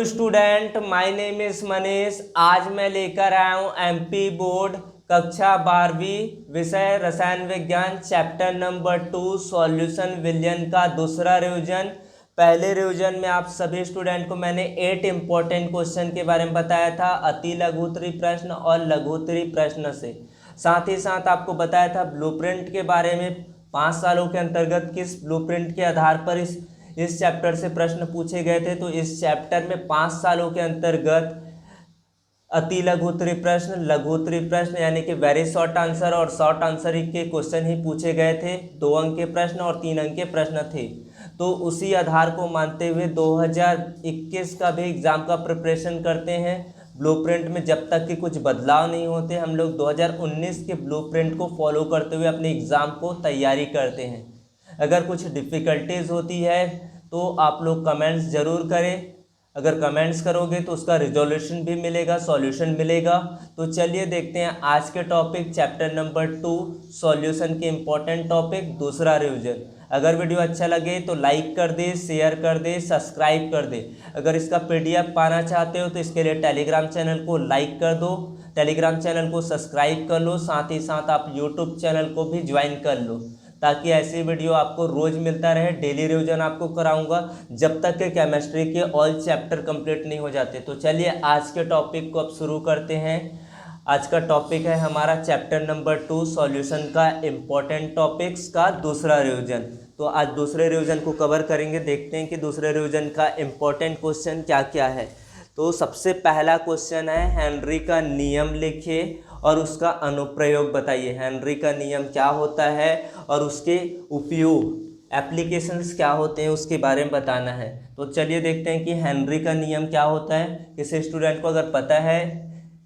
Student, my name is Manish. आज मैं लेकर आया हूँ एमपी बोर्ड कक्षा 12वीं विषय रसायन विज्ञान चैप्टर नंबर 2 सॉल्यूशन विलयन का दूसरा रिवीजन। पहले रिवीजन में आप सभी स्टूडेंट को मैंने 8 इंपॉर्टेंट क्वेश्चन के बारे में बताया था, अति लघुत्तरी प्रश्न और लघुत्तरी प्रश्न से। साथ ही साथ आपको बताया था ब्लूप्रिंट के बारे में, 5 सालों के अंतर्गत किस ब्लूप्रिंट के आधार पर इस चैप्टर से प्रश्न पूछे गए थे। तो इस चैप्टर में 5 सालों के अंतर्गत अति लघुत्तरी प्रश्न, लघुत्तरी प्रश्न यानी कि वेरी शॉर्ट आंसर और शॉर्ट आंसर के क्वेश्चन ही पूछे गए थे। 2 अंक के प्रश्न और 3 अंक के प्रश्न थे। तो उसी आधार को मानते हुए 2021 का भी एग्जाम का प्रिपरेशन करते हैं। ब्लूप्रिंट में जब तक कि कुछ बदलाव नहीं होते, हम लोग 2019 के ब्लूप्रिंट को फॉलो करते हुए अपने एग्ज़ाम को तैयारी करते हैं। अगर कुछ डिफ़िकल्टीज़ होती है तो आप लोग कमेंट्स ज़रूर करें। अगर कमेंट्स करोगे तो उसका रिजोल्यूशन भी मिलेगा, सॉल्यूशन मिलेगा। तो चलिए देखते हैं आज के टॉपिक चैप्टर नंबर 2 सॉल्यूशन के इम्पोर्टेंट टॉपिक दूसरा रिवीजन। अगर वीडियो अच्छा लगे तो लाइक कर दे, शेयर कर दे, सब्सक्राइब कर दे। अगर इसका पीडीएफ पाना चाहते हो तो इसके लिए टेलीग्राम चैनल को लाइक कर दो, टेलीग्राम चैनल को सब्सक्राइब कर लो, साथ ही साथ आप यूट्यूब चैनल को भी ज्वाइन कर लो ताकि ऐसी वीडियो आपको रोज़ मिलता रहे। डेली रिवीजन आपको कराऊंगा जब तक के केमिस्ट्री के ऑल चैप्टर कंप्लीट नहीं हो जाते। तो चलिए आज के टॉपिक को अब शुरू करते हैं। आज का टॉपिक है हमारा चैप्टर नंबर 2 सॉल्यूशन का इम्पोर्टेंट टॉपिक्स का दूसरा रिवीजन। तो आज दूसरे रिवीजन को कवर करेंगे। देखते हैं कि दूसरे रिवीजन का इम्पोर्टेंट क्वेश्चन क्या क्या है। तो सबसे पहला क्वेश्चन है, हेनरी का नियम लिखिए और उसका अनुप्रयोग बताइए। हेनरी का नियम क्या होता है और उसके उपयोग एप्लीकेशंस क्या होते हैं उसके बारे में बताना है। तो चलिए देखते हैं कि हेनरी का नियम क्या होता है। किसी स्टूडेंट को अगर पता है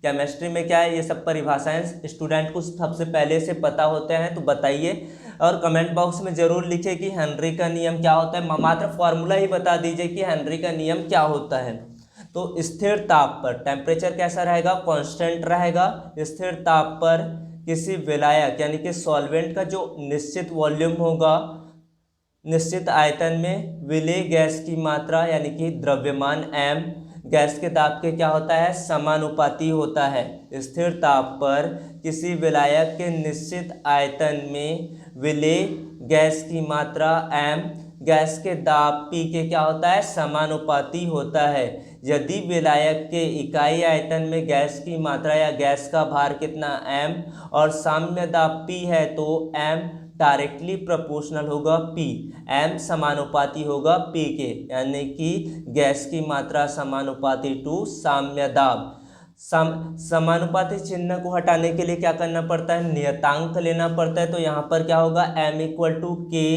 केमिस्ट्री में क्या है, ये सब परिभाषाएं स्टूडेंट को सबसे पहले से पता होते हैं तो बताइए और कमेंट बॉक्स में ज़रूर लिखिए कि हेनरी का नियम क्या होता है। मात्र फॉर्मूला ही बता दीजिए कि हेनरी का नियम क्या होता है। तो स्थिर ताप पर टेम्परेचर कैसा रहेगा, कांस्टेंट रहेगा। स्थिर ताप पर किसी विलायक यानी कि सॉल्वेंट का जो निश्चित वॉल्यूम होगा, निश्चित आयतन में विलेय गैस की मात्रा यानी कि द्रव्यमान m गैस के ताप के क्या होता है, समानुपाती होता है। स्थिर ताप पर किसी विलायक के निश्चित आयतन में विलेय गैस की मात्रा m गैस के दाब P के क्या होता है, समानुपाती होता है। यदि विलायक के इकाई आयतन में गैस की मात्रा या गैस का भार कितना m और साम्य दाब P है तो m डायरेक्टली प्रोपोर्शनल होगा P, m समानुपाती होगा P के, यानी कि गैस की मात्रा समानुपाती टू साम्य दाब। समानुपाती चिन्ह को हटाने के लिए क्या करना पड़ता है, नियतांक लेना पड़ता है। तो यहाँ पर क्या होगा, m इक्वल टू के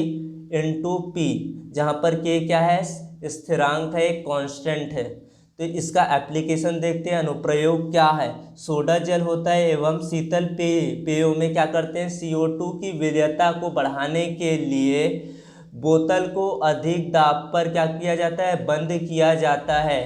इंटू पी, जहाँ पर के क्या है, स्थिरांक है, कांस्टेंट है। तो इसका एप्लीकेशन देखते हैं, अनुप्रयोग क्या है। सोडा जल होता है एवं शीतल पेयों में क्या करते हैं, CO2 की विलेयता को बढ़ाने के लिए बोतल को अधिक दाब पर क्या किया जाता है, बंद किया जाता है।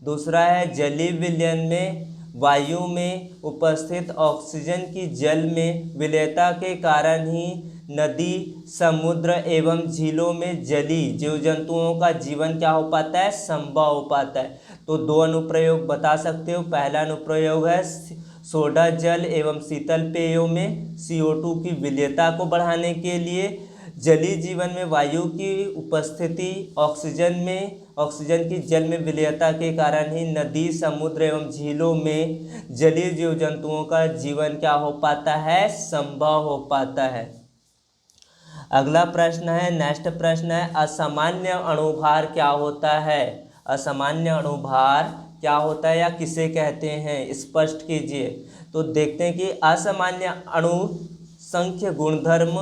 दूसरा है, जलीय विलयन में वायु में उपस्थित ऑक्सीजन की जल में विलेयता के कारण ही नदी, समुद्र एवं झीलों में जलीय जीव जंतुओं का जीवन क्या हो पाता है, संभव हो पाता है। तो 2 अनुप्रयोग बता सकते हो। पहला अनुप्रयोग है सोडा जल एवं शीतल पेयों में CO2 की विलेयता को बढ़ाने के लिए, जलीय जीवन में वायु की उपस्थिति ऑक्सीजन की जल में विलेयता के कारण ही नदी, समुद्र एवं झीलों में जलीय जीव जंतुओं का जीवन क्या हो पाता है, संभव हो पाता है। अगला प्रश्न है, नेक्स्ट प्रश्न है, असामान्य अणुभार क्या होता है। असामान्य अणुभार क्या होता है या किसे कहते हैं, स्पष्ट कीजिए। तो देखते हैं कि असामान्य अणुसंख्य गुणधर्म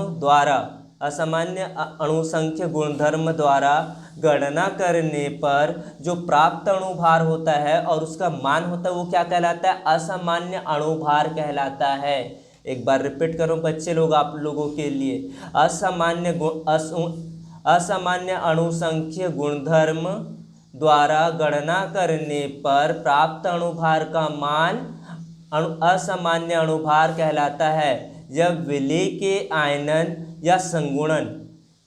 द्वारा गणना करने पर जो प्राप्त अणुभार होता है और उसका मान होता है वो क्या कहलाता है, असामान्य अणुभार कहलाता है। एक बार रिपीट करो बच्चे लोग, आप लोगों के लिए। असामान्य अणुसंख्य गुणधर्म द्वारा गणना करने पर प्राप्त अणुभार का मान असामान्य अणुभार कहलाता है। जब विलेय के आयनन या संगुणन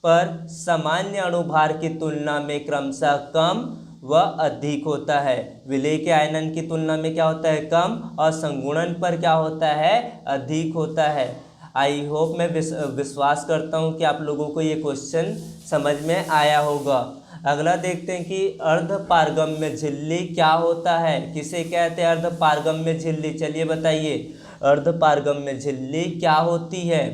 पर सामान्य अणुभार की तुलना में क्रमशः कम वह अधिक होता है। विलेय के आयनन की तुलना में क्या होता है, कम, और संगुणन पर क्या होता है, अधिक होता है। आई होप, मैं विश्वास करता हूँ कि आप लोगों को ये क्वेश्चन समझ में आया होगा। अगला देखते हैं कि अर्धपारगम्य झिल्ली क्या होता है, किसे कहते हैं अर्धपारगम्य झिल्ली, चलिए बताइए। अर्धपारगम्य झिल्ली क्या होती है,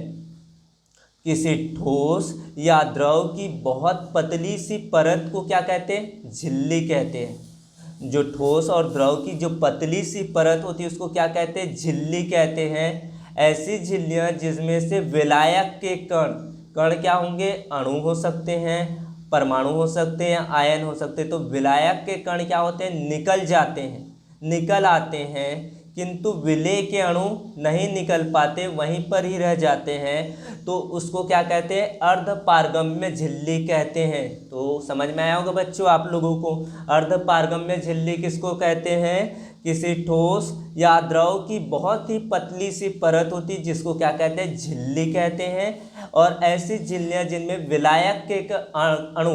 किसी ठोस या द्रव की बहुत पतली सी परत को क्या कहते हैं, झिल्ली कहते हैं। जो ठोस और द्रव की जो पतली सी परत होती है उसको क्या कहते हैं, झिल्ली कहते हैं। ऐसी झिल्लियाँ जिसमें से विलायक के कण, कण क्या होंगे, अणु हो सकते हैं, परमाणु हो सकते हैं, आयन हो सकते हैं। तो विलायक के कण क्या होते हैं, निकल जाते हैं, निकल आते हैं, किंतु विलेय के अणु नहीं निकल पाते, वहीं पर ही रह जाते हैं। तो उसको क्या कहते हैं, अर्धपारगम्य झिल्ली कहते हैं। तो समझ में आया होगा बच्चों आप लोगों को, अर्धपारगम्य झिल्ली किसको कहते हैं, किसी ठोस या द्रव की बहुत ही पतली सी परत होती है जिसको क्या कहते हैं, झिल्ली कहते हैं। और ऐसी झिल्लियाँ जिनमें विलायक के अणु,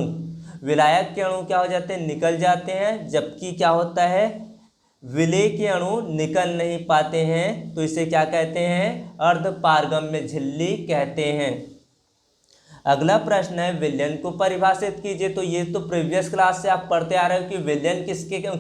विलायक के अणु क्या हो जाते हैं, निकल जाते हैं, जबकि क्या होता है, विलेय के अणु निकल नहीं पाते हैं। तो इसे क्या कहते हैं, अर्धपारगम्य झिल्ली कहते हैं। अगला प्रश्न है, विलयन को परिभाषित कीजिए। तो ये तो प्रीवियस क्लास से आप पढ़ते आ रहे हो कि विलयन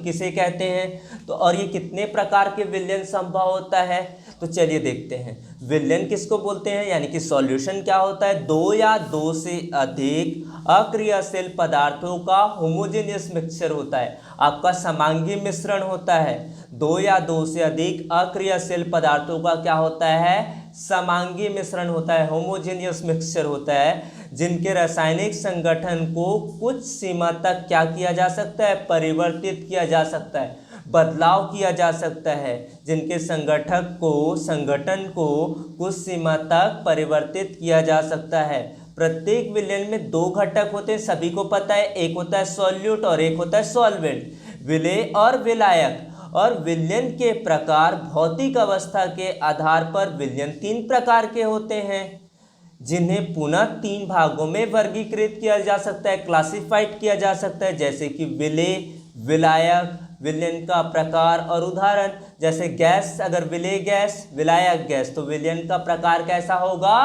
किसे कहते हैं, तो और ये कितने प्रकार के विलयन संभव होता है। तो चलिए देखते हैं, विलयन किसको बोलते हैं, यानी कि सॉल्यूशन क्या होता है, दो या दो से अधिक अक्रियाशील पदार्थों का होमोजेनियस मिक्सचर होता है, आपका समांगी मिश्रण होता है। दो या दो से अधिक अक्रियाशील पदार्थों का क्या होता है, समांगी मिश्रण होता है, होमोजेनियस मिक्सचर होता है, जिनके रासायनिक संगठन को कुछ सीमा तक क्या किया जा सकता है, परिवर्तित किया जा सकता है, बदलाव किया जा सकता है, जिनके संगठन को कुछ सीमा तक परिवर्तित किया जा सकता है। प्रत्येक विलयन में दो घटक होते हैं, सभी को पता है, एक होता है सॉल्यूट और एक होता है सॉल्वेंट। विलेय और विलायक और विलयन के प्रकार, भौतिक अवस्था के आधार पर विलयन तीन प्रकार के होते हैं, जिन्हें पुनः तीन भागों में वर्गीकृत किया जा सकता है, क्लासिफाइड किया जा सकता है, जैसे कि विलेय, विलायक, विलयन का प्रकार और उदाहरण। जैसे गैस, अगर विलेय गैस, विलायक गैस, तो विलयन का प्रकार कैसा होगा,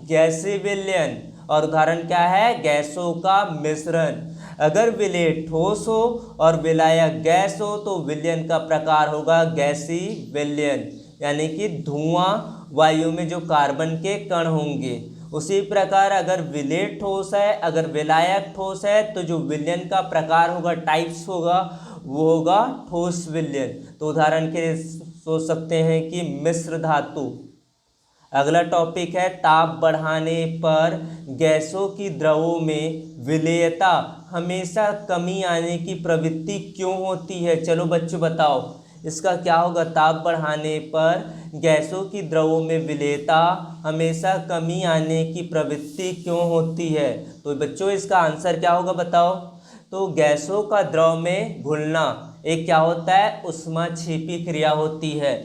गैसीय विलयन, और उदाहरण क्या है, गैसों का मिश्रण। अगर विलेय ठोस हो और विलायक गैस हो तो विलयन का प्रकार होगा गैसीय विलयन, यानी कि धुआं, वायु में जो कार्बन के कण होंगे। उसी प्रकार अगर विलेय ठोस है, अगर विलायक ठोस है, तो जो विलयन का प्रकार होगा, टाइप्स होगा, वो होगा ठोस विलयन। तो उदाहरण के लिए सोच सकते हैं कि मिश्र धातु। अगला टॉपिक है, ताप बढ़ाने पर गैसों की द्रवों में विलेयता हमेशा कमी आने की प्रवृत्ति क्यों होती है। चलो बच्चों बताओ, इसका क्या होगा, ताप बढ़ाने पर गैसों की द्रवों में विलेयता हमेशा कमी आने की प्रवृत्ति क्यों होती है। तो बच्चों इसका आंसर क्या होगा बताओ। तो गैसों का द्रव में घुलना एक क्या होता है, ऊष्माक्षेपी क्रिया होती है।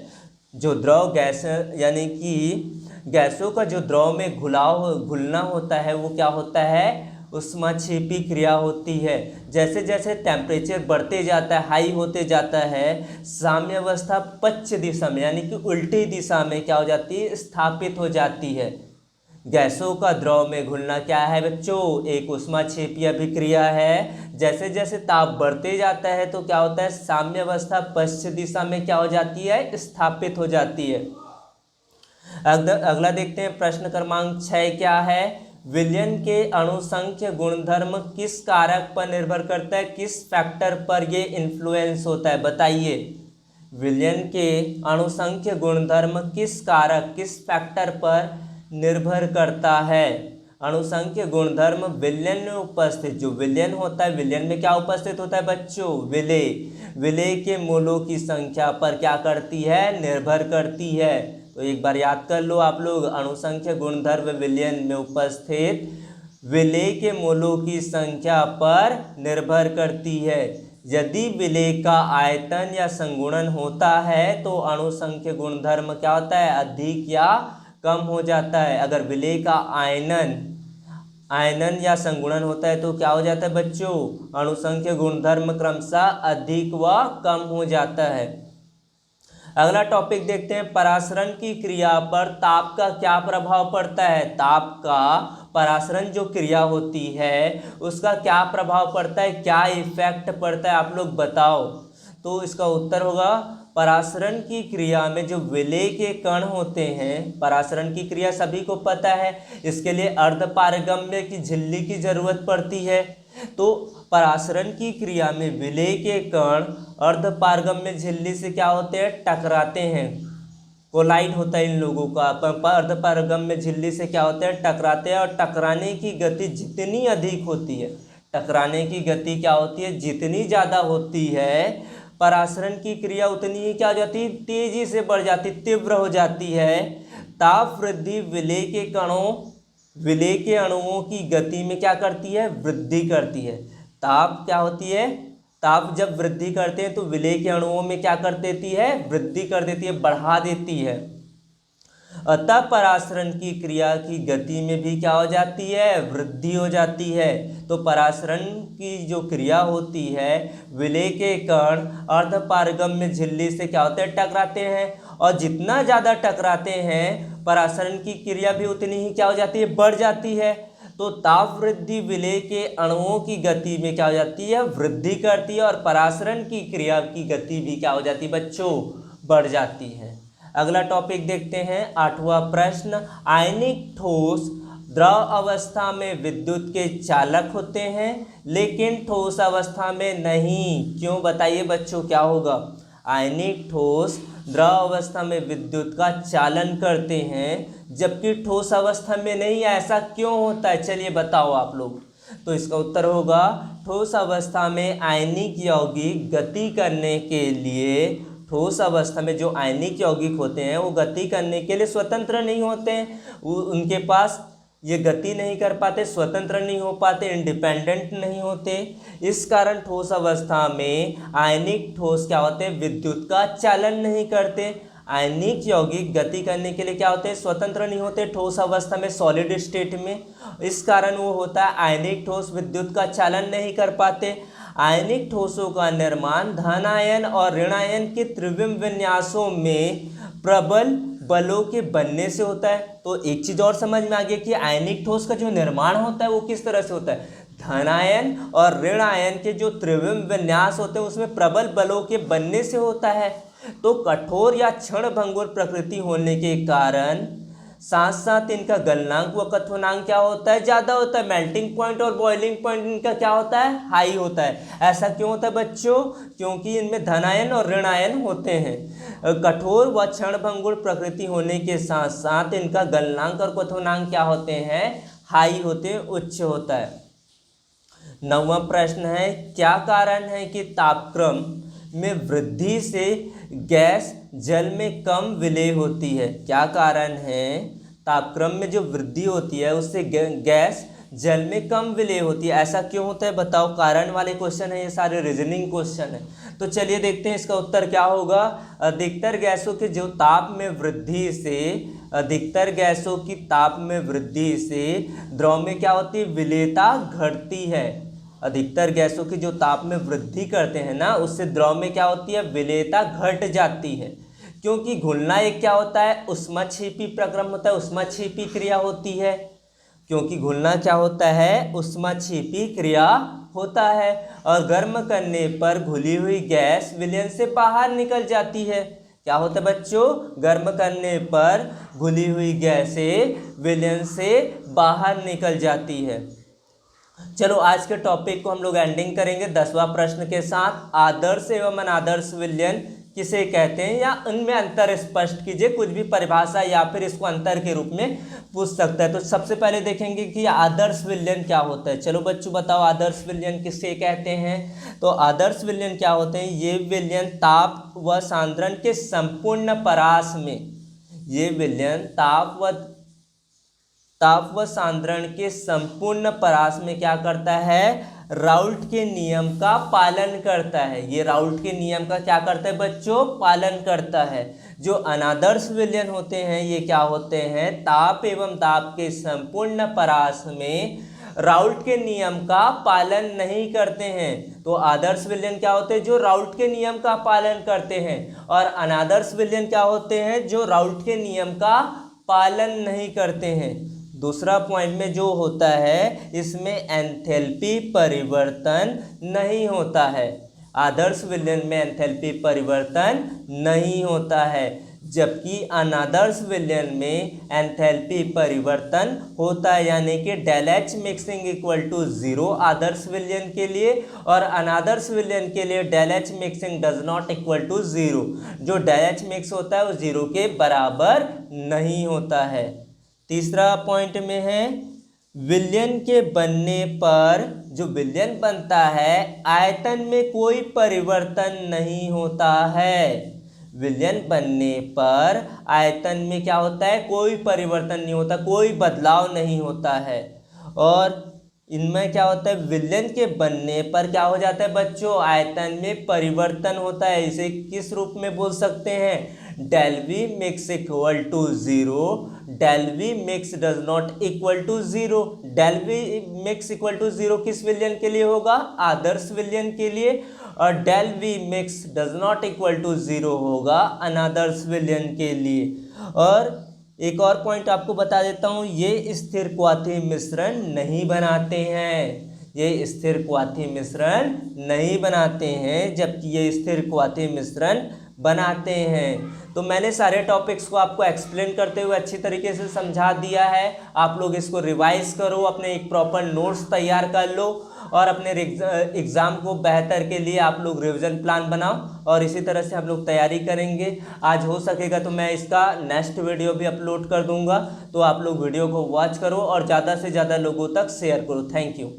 जो द्रव गैस, यानी कि गैसों का जो द्रव में घुलना होता है वो क्या होता है, ऊष्माक्षेपी क्रिया होती है। जैसे जैसे टेम्परेचर बढ़ते जाता है, हाई होते जाता है, साम्य अवस्था पश्च दिशा में, यानी कि उल्टी दिशा में क्या हो जाती है, स्थापित हो जाती है। गैसों का द्रव में घुलना क्या है बच्चों, एक ऊष्माक्षेपी अभिक्रिया है। जैसे जैसे ताप बढ़ते जाता है तो क्या होता है, साम्य अवस्था पश्चिम दिशा में क्या हो जाती है, स्थापित हो जाती है। अगला देखते हैं, प्रश्न क्रमांक 6 क्या है, विलयन के अणुसंख्य गुणधर्म किस कारक पर निर्भर करता है, किस फैक्टर पर ये इन्फ्लुएंस होता है, बताइए। विलयन के अणुसंख्य गुणधर्म किस कारक, किस फैक्टर पर निर्भर करता है। अणुसंख्य गुणधर्म विलयन में उपस्थित, जो विलयन होता है, विलयन में क्या उपस्थित होता है बच्चों, विलेय, विलेय के मूलों की संख्या पर क्या करती है, निर्भर करती है। तो एक बार याद कर लो आप लोग, अणुसंख्य गुणधर्म विलयन में उपस्थित विलेय के मूलों की संख्या पर निर्भर करती है। यदि विलेय का आयतन या संगुणन होता है तो अणुसंख्य गुणधर्म क्या होता है, अधिक या कम हो जाता है। अगर विलेय का आयनन आयनन या संगुणन होता है तो क्या हो जाता है बच्चों, अणुसंख्य गुणधर्म क्रमशः अधिक व कम हो जाता है। अगला टॉपिक देखते हैं, परासरण की क्रिया पर ताप का क्या प्रभाव पड़ता है। ताप का परासरण जो क्रिया होती है उसका क्या प्रभाव पड़ता है, क्या इफेक्ट पड़ता है, आप लोग बताओ। तो इसका उत्तर होगा, परासरण की क्रिया में जो विलेय के कण होते हैं, परासरण की क्रिया सभी को पता है, इसके लिए अर्धपारगम्य की झिल्ली की जरूरत पड़ती है। तो परासरण की क्रिया में विलेय के कण अर्धपारगम्य झिल्ली से क्या होते हैं, टकराते हैं, कोलाइड होता है इन लोगों का। अर्धपारगम्य झिल्ली से क्या होते हैं, टकराते हैं, और टकराने की गति जितनी अधिक होती है, टकराने की गति क्या होती है, जितनी ज़्यादा होती है, परासरण की क्रिया उतनी ही क्या हो जाती है, तेजी से बढ़ जाती, तीव्र हो जाती है। ताप वृद्धि विलेय के कणों, विलेय के अणुओं की गति में क्या करती है, वृद्धि करती है। ताप क्या होती है, ताप जब वृद्धि करते हैं तो विलेय के अणुओं में क्या कर देती है, वृद्धि कर देती है, बढ़ा देती है। अतः परासरण की क्रिया की गति में भी क्या हो जाती है, वृद्धि हो जाती है। तो परासरण की जो क्रिया होती है, विलेय के कण अर्धपारगम्य झिल्ली से क्या होते हैं, टकराते हैं, और जितना ज़्यादा टकराते हैं परासरण की क्रिया भी उतनी ही क्या हो जाती है, बढ़ जाती है। तो ताप वृद्धि विलेय के अणुओं की गति में क्या हो जाती है, वृद्धि करती है, और परासरण की क्रिया की गति भी क्या हो जाती है बच्चों, बढ़ जाती है। अगला टॉपिक देखते हैं, 8वां प्रश्न, आयनिक ठोस द्रव अवस्था में विद्युत के चालक होते हैं लेकिन ठोस अवस्था में नहीं, क्यों, बताइए बच्चों क्या होगा। आयनिक ठोस द्रव अवस्था में विद्युत का चालन करते हैं जबकि ठोस अवस्था में नहीं, ऐसा क्यों होता है, चलिए बताओ आप लोग। तो इसका उत्तर होगा, ठोस अवस्था में आयनिक यौगिक गति करने के लिए, ठोस अवस्था में जो आयनिक यौगिक होते हैं वो गति करने के लिए स्वतंत्र नहीं होते हैं, उनके पास ये गति नहीं कर पाते, स्वतंत्र नहीं हो पाते, इंडिपेंडेंट नहीं होते। इस कारण ठोस अवस्था में आयनिक ठोस क्या होते हैं, विद्युत का चालन नहीं करते। आयनिक यौगिक गति करने के लिए क्या होते हैं, स्वतंत्र नहीं होते ठोस अवस्था में, सॉलिड स्टेट में। इस कारण वो होता है आयनिक ठोस विद्युत का चालन नहीं कर पाते। आयनिक ठोसों का निर्माण धन आयन और ऋण आयन के त्रिविम विन्यासों में प्रबल बलों के बनने से होता है। तो एक चीज और समझ में आ गया कि आयनिक ठोस का जो निर्माण होता है वो किस तरह से होता है, धन आयन और ऋण आयन के जो त्रिविम विन्यास होते हैं उसमें प्रबल बलों के बनने से होता है। तो कठोर या क्षणभंगुर प्रकृति होने के कारण साथ साथ इनका गलनांक व क्वथनांक क्या होता है, ज़्यादा होता है। मेल्टिंग पॉइंट और बॉइलिंग पॉइंट इनका क्या होता है, हाई होता है। ऐसा क्यों होता है बच्चों, क्योंकि इनमें धनायन और ऋणायन होते हैं। कठोर व क्षणभंगुर प्रकृति होने के साथ साथ इनका गलनांक और क्वथनांक क्या होते हैं, हाई होते हैं, उच्च होता है। 9वां प्रश्न है, क्या कारण है कि तापक्रम में वृद्धि से गैस जल में कम विलेय होती है। क्या कारण है, तापक्रम में जो वृद्धि होती है उससे गैस जल में कम विलेय होती है, ऐसा क्यों होता है बताओ। कारण वाले क्वेश्चन है ये सारे, रीजनिंग क्वेश्चन है। तो चलिए देखते हैं इसका उत्तर क्या होगा। अधिकतर गैसों के जो ताप में वृद्धि से, अधिकतर गैसों की ताप में वृद्धि से द्रव में क्या होती है, विलेयता घटती है। अधिकतर गैसों की जो ताप में वृद्धि करते हैं ना, उससे द्रव में क्या होती है, विलेयता घट जाती है। क्योंकि घुलना एक क्या होता है, ऊष्माक्षेपी प्रक्रम होता है, ऊष्माक्षेपी क्रिया होती है। क्योंकि घुलना क्या होता है, ऊष्माक्षेपी क्रिया होता है, और गर्म करने पर घुली हुई गैस विलयन से बाहर निकल जाती है। क्या होता है बच्चों, गर्म करने पर घुली हुई गैसें विलयन से बाहर निकल जाती है। चलो आज के टॉपिक को हम लोग एंडिंग करेंगे 10वां प्रश्न के साथ। आदर्श एवं अनादर्श विलयन किसे कहते हैं, या उनमें अंतर स्पष्ट कीजिए, कुछ भी परिभाषा या फिर इसको अंतर के रूप में पूछ सकता है। तो सबसे पहले देखेंगे कि आदर्श विलयन क्या होता है। चलो बच्चों बताओ, आदर्श विलयन किसे कहते हैं। तो आदर्श विलयन क्या होते हैं, ये विलयन ताप व सांद्रण के संपूर्ण परास में, ये विलयन ताप व सांद्रण के संपूर्ण परास में क्या करता है, राउल्ट के नियम का पालन करता है। ये राउल्ट के नियम का क्या करता है बच्चों, पालन करता है। जो अनादर्श विलयन होते हैं ये क्या होते हैं, ताप एवं दाब के संपूर्ण परास में राउल्ट के नियम का पालन नहीं करते हैं। तो आदर्श विलयन क्या होते हैं? जो राउल्ट के नियम का पालन करते हैं। और अनादर्श विलयन क्या होते हैं? जो राउल्ट के नियम का पालन नहीं करते हैं। दूसरा पॉइंट में जो होता है, इसमें एंथैल्पी परिवर्तन नहीं होता है। आदर्श विलयन में एंथैल्पी परिवर्तन नहीं होता है, जबकि अनादर्श विलयन में एंथैल्पी परिवर्तन होता है, यानी कि del H mixing equal to 0 आदर्श विलयन के लिए, और अनादर्श विलयन के लिए del H mixing does not equal to 0। जो डेल एच मिक्स होता है वो 0 के बराबर नहीं होता है। तीसरा पॉइंट में है, विलयन के बनने पर जो विलयन बनता है आयतन में कोई परिवर्तन नहीं होता है। विलयन बनने पर आयतन में क्या होता है? कोई परिवर्तन नहीं होता, कोई बदलाव नहीं होता है। और इनमें क्या होता है? विलयन के बनने पर क्या हो जाता है बच्चों? आयतन में परिवर्तन होता है। इसे किस रूप में बोल सकते हैं? Del V mix equal to 0, del V mix does not equal to 0। Del V mix equal to 0 किस विलयन के लिए होगा? आदर्श विलयन के लिए। और del V mix does not equal to 0 होगा अनादर्श विलयन के लिए। और एक और पॉइंट आपको बता देता हूँ, ये स्थिर क्वाथी मिश्रण नहीं बनाते हैं। ये स्थिर क्वाथी मिश्रण नहीं बनाते हैं, जबकि ये स्थिर क्वाथी मिश्रण बनाते हैं। तो मैंने सारे टॉपिक्स को आपको एक्सप्लेन करते हुए अच्छी तरीके से समझा दिया है। आप लोग इसको रिवाइज करो, अपने एक प्रॉपर नोट्स तैयार कर लो, और अपने एग्ज़ाम को बेहतर के लिए आप लोग रिवीजन प्लान बनाओ, और इसी तरह से हम लोग तैयारी करेंगे। आज हो सकेगा तो मैं इसका नेक्स्ट वीडियो भी अपलोड कर दूंगा, तो आप लोग वीडियो को वॉच करो और ज़्यादा से ज़्यादा लोगों तक शेयर करो। Thank you.